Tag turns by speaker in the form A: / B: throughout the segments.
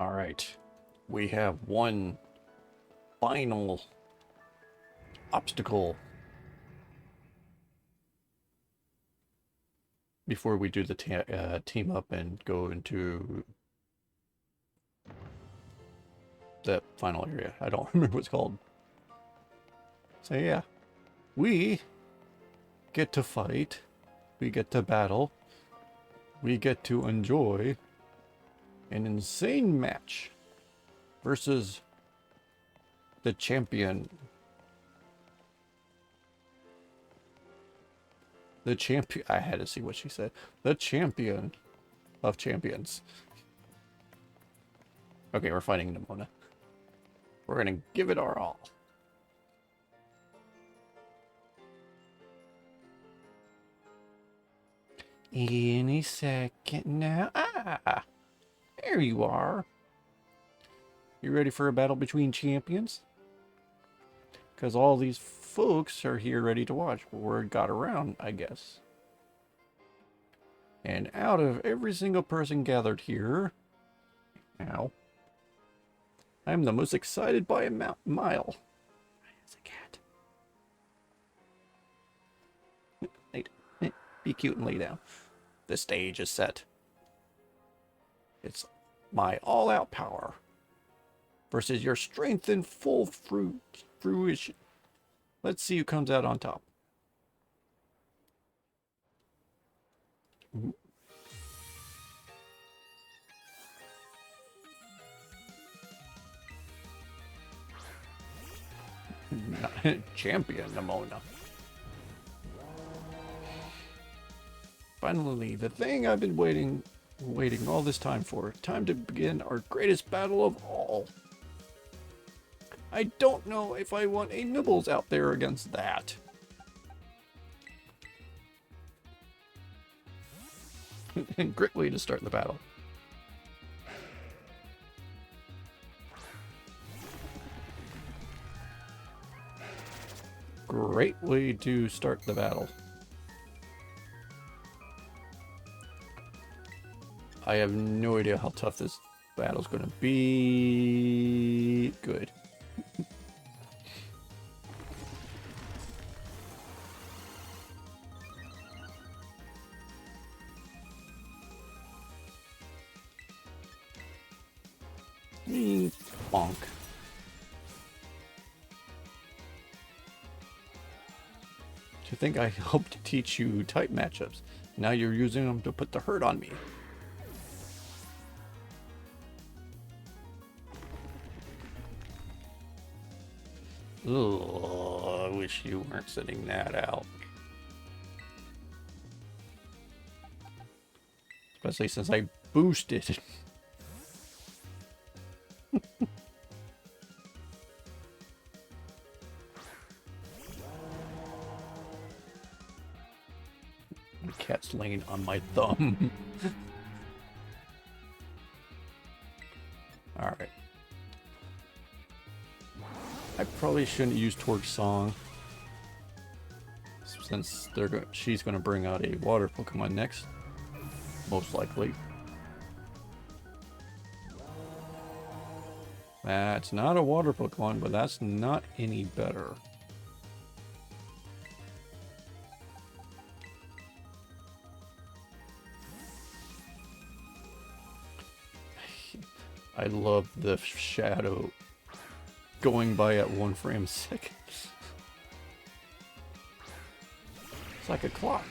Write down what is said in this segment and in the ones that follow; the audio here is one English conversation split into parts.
A: All right. We have one final obstacle before we do the team up and go into that final area. I don't remember what it's called. So yeah, we get to fight, we get to battle, we get to enjoy an insane match versus the champion. The champion. I had to see what she said. The champion of champions. Okay, we're fighting Nimona. We're gonna give it our all. Any second now. Ah, there you are. You ready for a battle between champions? Because all these folks are here ready to watch. Word got around, I guess. And out of every single person gathered here, now, I'm the most excited by a mile. It's a cat. Be cute and lay down. The stage is set. It's my all-out power versus your strength in full fruition. Let's see who comes out on top. Champion Nimona. Finally, the thing I've been waiting all this time for. Time to begin our greatest battle of all. I don't know if I want a Nibbles out there against that. And great way to start the battle. Great way to start the battle. I have no idea how tough this battle's going to be. Good. Bonk. To think I helped teach you type matchups. Now you're using them to put the hurt on me. Ugh, I wish you weren't sending that out. Especially since I boosted. The cat's laying on my thumb. Alright. I probably shouldn't use Torch Song, since she's going to bring out a water Pokemon next, most likely. That's not a water Pokemon, but that's not any better. I love the shadow going by at 1 frame a second. It's like a clock.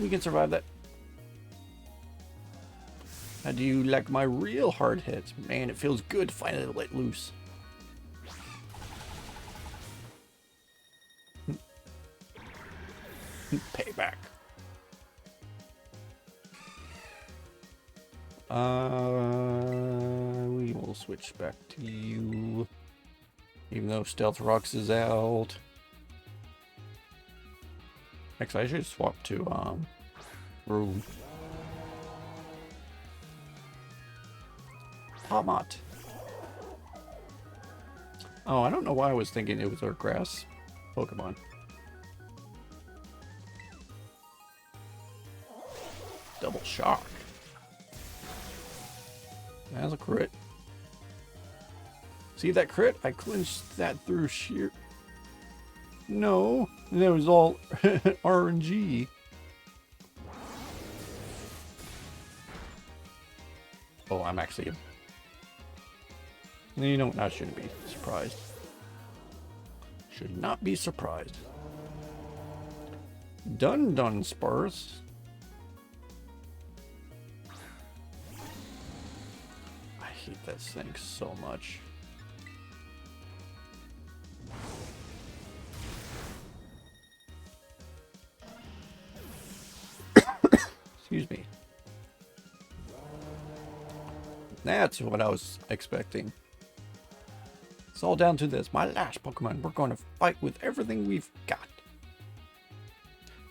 A: We can survive that. How do you like my real hard hits? Man, it feels good to finally let loose. Payback. We will switch back to you. Even though Stealth Rocks is out. Actually, I should swap to, Room. Palmot. Oh, I don't know why I was thinking it was our grass Pokemon. Double shock. That's a crit. See that crit? I clinched that through sheer... No, that was all RNG. Oh, I'm actually... You know, I shouldn't be surprised. Should not be surprised. Dun Spurs. I hate this thing so much. Excuse me. That's what I was expecting. It's all down to this. My last Pokemon. We're going to fight with everything we've got.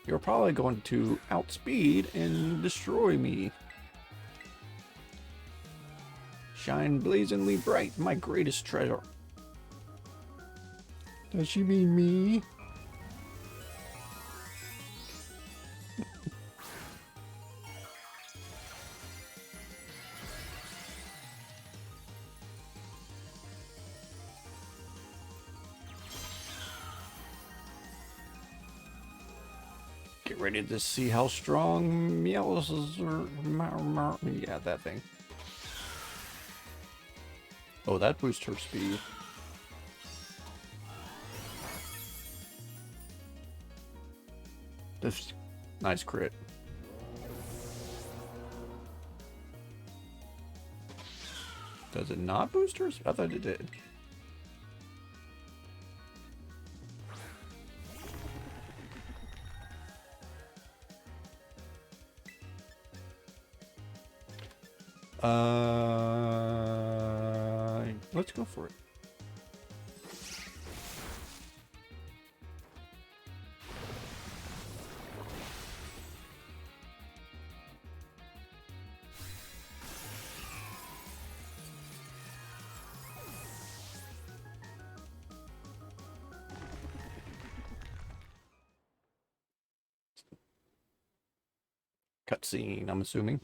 A: You're probably going to outspeed and destroy me. Shine blazingly bright, my greatest treasure. Does she mean me? Get ready to see how strong Meowth is. Yeah, that thing. Oh, that boosts her speed. This nice crit. Does it not boost her? I thought it did. Let's go for it. Cutscene, I'm assuming.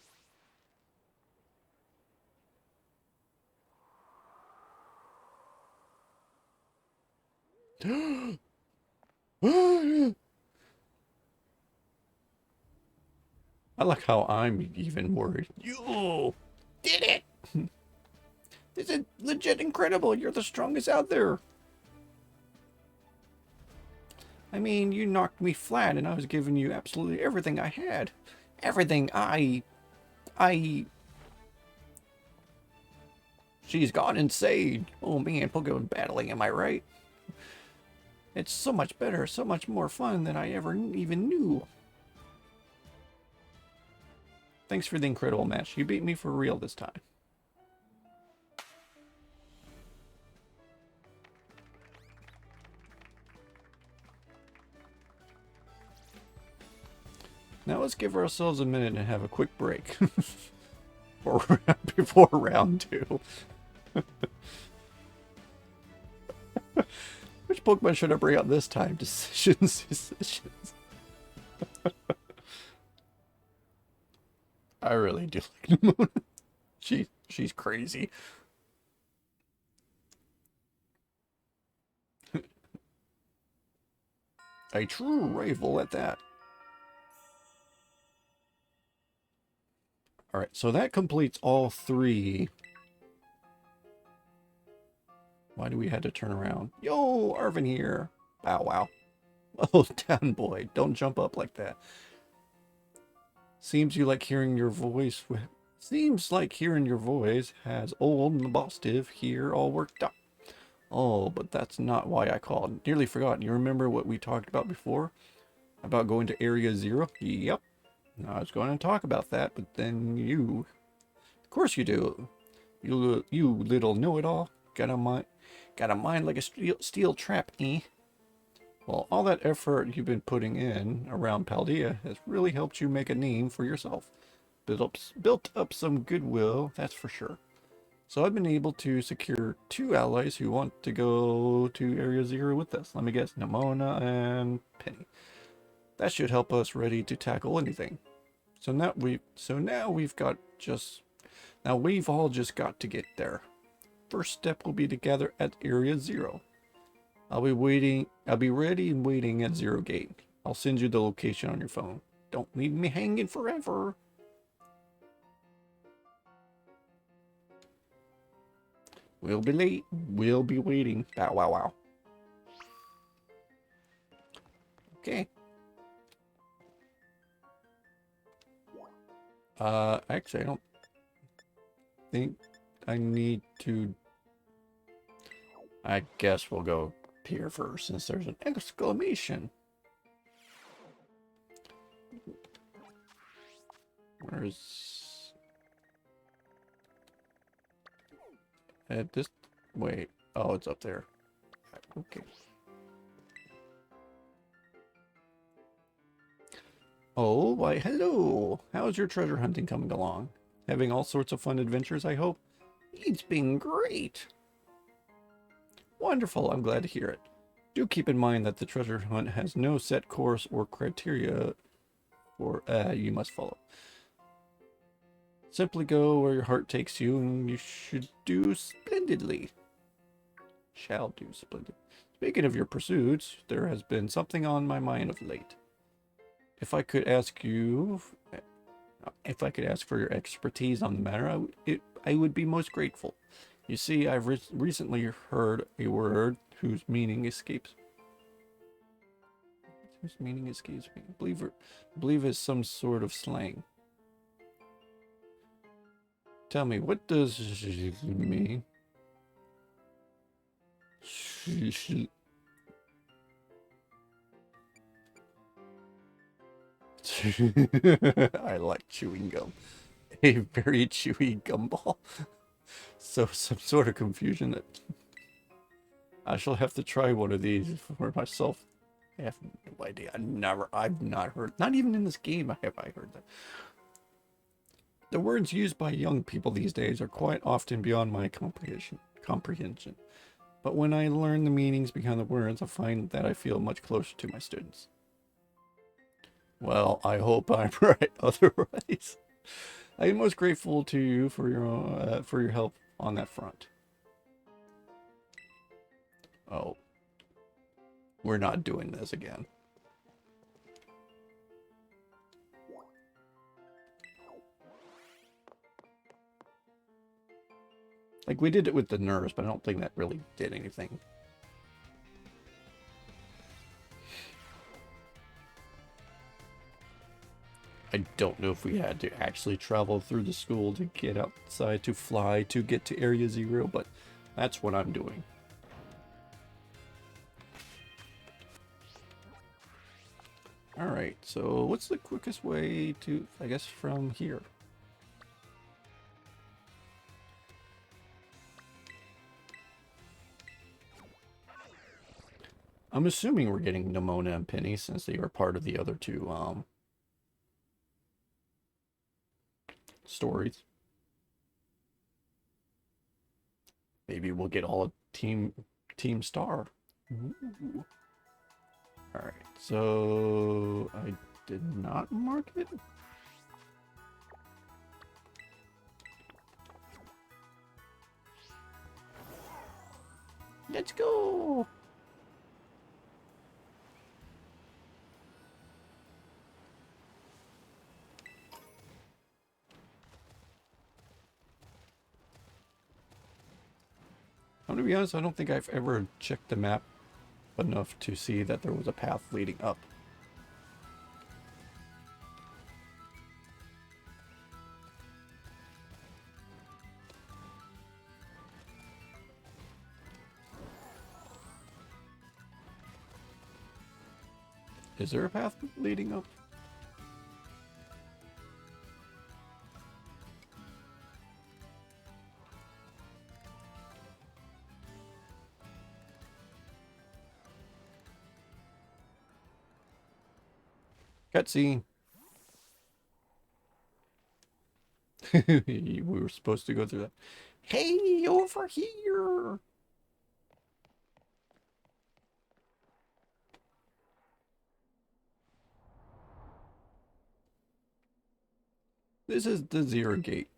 A: I like how I'm even worried. You did it! This is legit incredible. You're the strongest out there. I mean, you knocked me flat and I was giving you absolutely everything I had. Everything She's gone insane. Oh man, Pokemon battling, am I right? It's so much better, so much more fun than I ever even knew. Thanks for the incredible match. You beat me for real this time. Now let's give ourselves a minute and have a quick break. Before round 2. Which Pokemon should I bring out this time? Decisions. I really do like Nimona. She's crazy. A true rival at that. Alright, so that completes all 3. Why do we have to turn around? Yo, Arvin here. Bow wow. Oh, down boy. Don't jump up like that. Seems like hearing your voice has old Mabostiv here all worked out. Oh, but that's not why I called. Nearly forgot. You remember what we talked about before? About going to Area 0? Yep. I was going to talk about that, but then you... Of course you do. You little know-it-all. Got a mind like a steel trap, eh? Well, all that effort you've been putting in around Paldea has really helped you make a name for yourself. Built up some goodwill, that's for sure. So I've been able to secure 2 allies who want to go to Area 0 with us. Let me guess, Nimona and Penny. That should help us ready to tackle anything. now we've got just now we've all just got to get there. First step will be to gather at Area 0. I'll be ready and waiting at 0 Gate. I'll send you the location on your phone. Don't leave me hanging forever. We'll be late. We'll be waiting. Bow wow wow. Okay. Actually, I don't think I need to. I guess we'll go here first since there's an exclamation. Where's at this? Wait. Oh, it's up there. Okay. Oh, why, hello. How's your treasure hunting coming along? Having all sorts of fun adventures, I hope? It's been great. Wonderful, I'm glad to hear it. Do keep in mind that the treasure hunt has no set course or criteria you must follow. Simply go where your heart takes you, and you should do splendidly. Shall do splendid. Speaking of your pursuits, there has been something on my mind of late. If I could ask for your expertise on the matter, I would be most grateful. You see, I've recently heard a word whose meaning escapes me. I believe it's some sort of slang. Tell me, what does it mean? I like chewing gum. A very chewy gumball. So some sort of confusion that I shall have to try one of these for myself. I have no idea. I've not heard, not even in this game have I heard that. The words used by young people these days are quite often beyond my comprehension. But when I learn the meanings behind the words, I find that I feel much closer to my students. Well, I hope I'm right otherwise. I am most grateful to you for your help on that front. Oh, we're not doing this again. Like, we did it with the nurse, but I don't think that really did anything. I don't know if we had to actually travel through the school to get outside, to fly, to get to Area 0, but that's what I'm doing. Alright, so what's the quickest way to, I guess, from here? I'm assuming we're getting Nimona and Penny since they are part of the other two stories. Maybe we'll get all a Team Star. Ooh. Alright, so I did not mark it. Let's go! I'm gonna be honest, I don't think I've ever checked the map enough to see that there was a path leading up. Is there a path leading up? Cutscene. We were supposed to go through that. Hey, over here! This is the Zero Gate.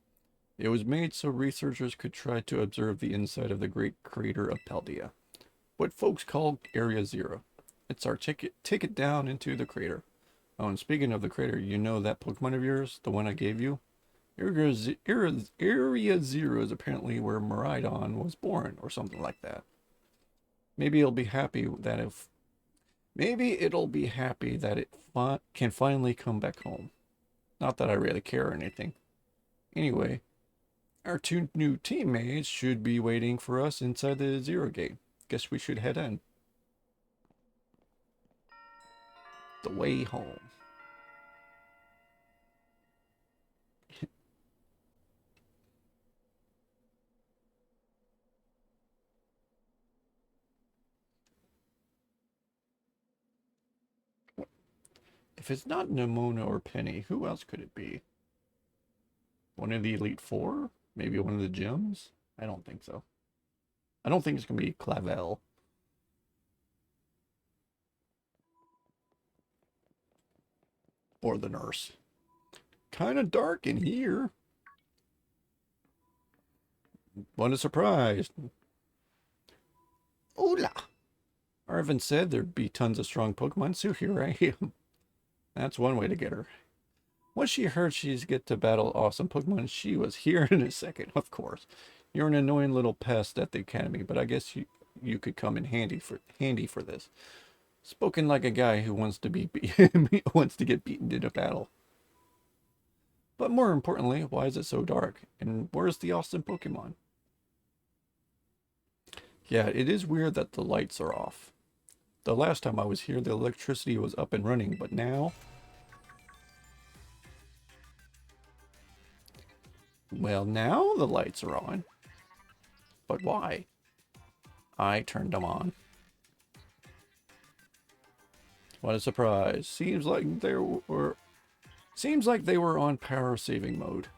A: It was made so researchers could try to observe the inside of the great crater of Paldea, what folks call Area Zero. It's our ticket down into the crater. Oh, and speaking of the crater, you know that Pokemon of yours, the one I gave you? Area Zero is apparently where Miraidon was born, or something like that. Maybe it'll be happy that if... Maybe it'll be happy that it can finally come back home. Not that I really care or anything. Anyway, our two new teammates should be waiting for us inside the Zero Gate. Guess we should head in. The way home. If it's not Nimona or Penny, who else could it be? One of the Elite Four? Maybe one of the gyms? I don't think so. I don't think it's going to be Clavel. Or the nurse. Kind of dark in here. What a surprise. Hola! Arvin said there'd be tons of strong Pokemon, so here I am. That's one way to get her. Once she heard she's get to battle awesome Pokemon, she was here in a second, of course. You're an annoying little pest at the academy, but I guess you could come in handy for this. Spoken like a guy who wants to wants to get beaten in a battle. But more importantly, why is it so dark? And where's the awesome Pokemon? Yeah, it is weird that the lights are off. The last time I was here, the electricity was up and running, but now... Well, now the lights are on. But why? I turned them on. What a surprise. Seems like they were on power saving mode.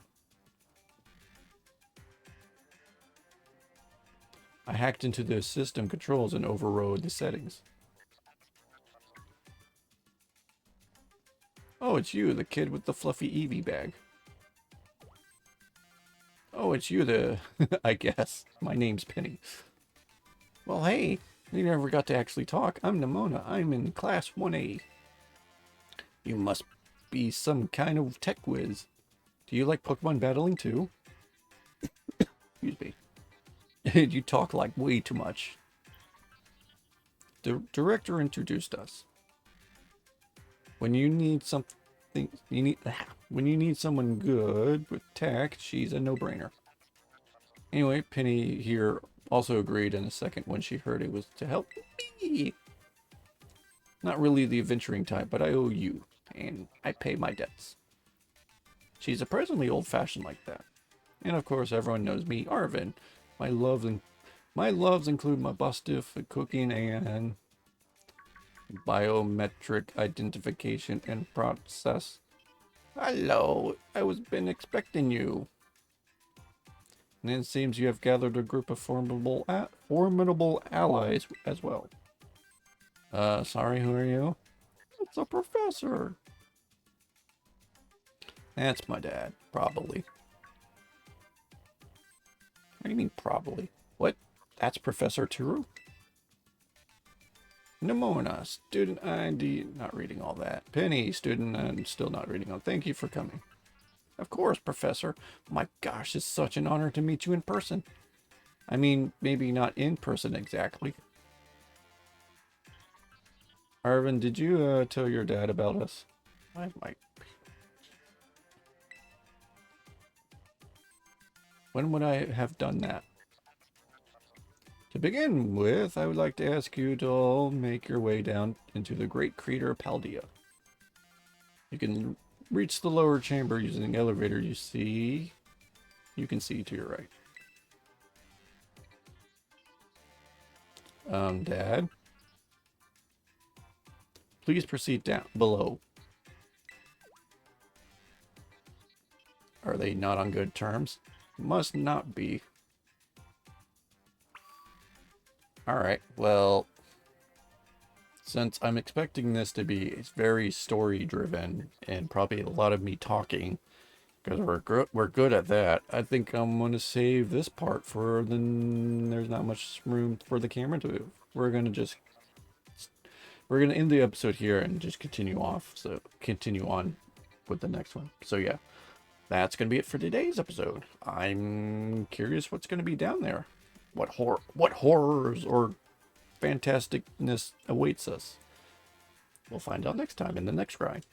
A: I hacked into the system controls and overrode the settings. Oh, it's you, the kid with the fluffy Eevee bag. Oh, it's you, I guess. My name's Penny. Well, hey, we never got to actually talk. I'm Nimona. I'm in Class 1A. You must be some kind of tech whiz. Do you like Pokemon battling too? Excuse me. You talk like way too much. The director introduced us. When you need someone good with tech, she's a no-brainer. Anyway, Penny here also agreed in a second when she heard it was to help me. Not really the adventuring type, but I owe you, and I pay my debts. She's surprisingly old-fashioned like that. And of course, everyone knows me, Arvin. My loves include my bustiff, cooking, and biometric identification and process. Hello, I was been expecting you. And it seems you have gathered a group of formidable allies as well. Sorry, who are you? It's a professor. That's my dad, probably. What do you mean, probably? What? That's Professor Turu? Nimona, student ID, not reading all that. Penny, student, I'm still not reading all. Thank you for coming. Of course, Professor. My gosh, it's such an honor to meet you in person. I mean, maybe not in person exactly. Arvin, did you tell your dad about us? I might. When would I have done that? To begin with, I would like to ask you to all make your way down into the great crater of Paldea. You can reach the lower chamber using the elevator you can see to your right. Dad? Please proceed down below. Are they not on good terms? Must not be. Alright, well, since I'm expecting this to be very story driven and probably a lot of me talking, Because we're good at that. I think I'm going to save this part for then there's not much room for the camera to move. We're going to end the episode here and just continue off. So continue on with the next one. So yeah, that's going to be it for today's episode. I'm curious what's going to be down there. What horrors or fantasticness awaits us. We'll find out next time in the next grind.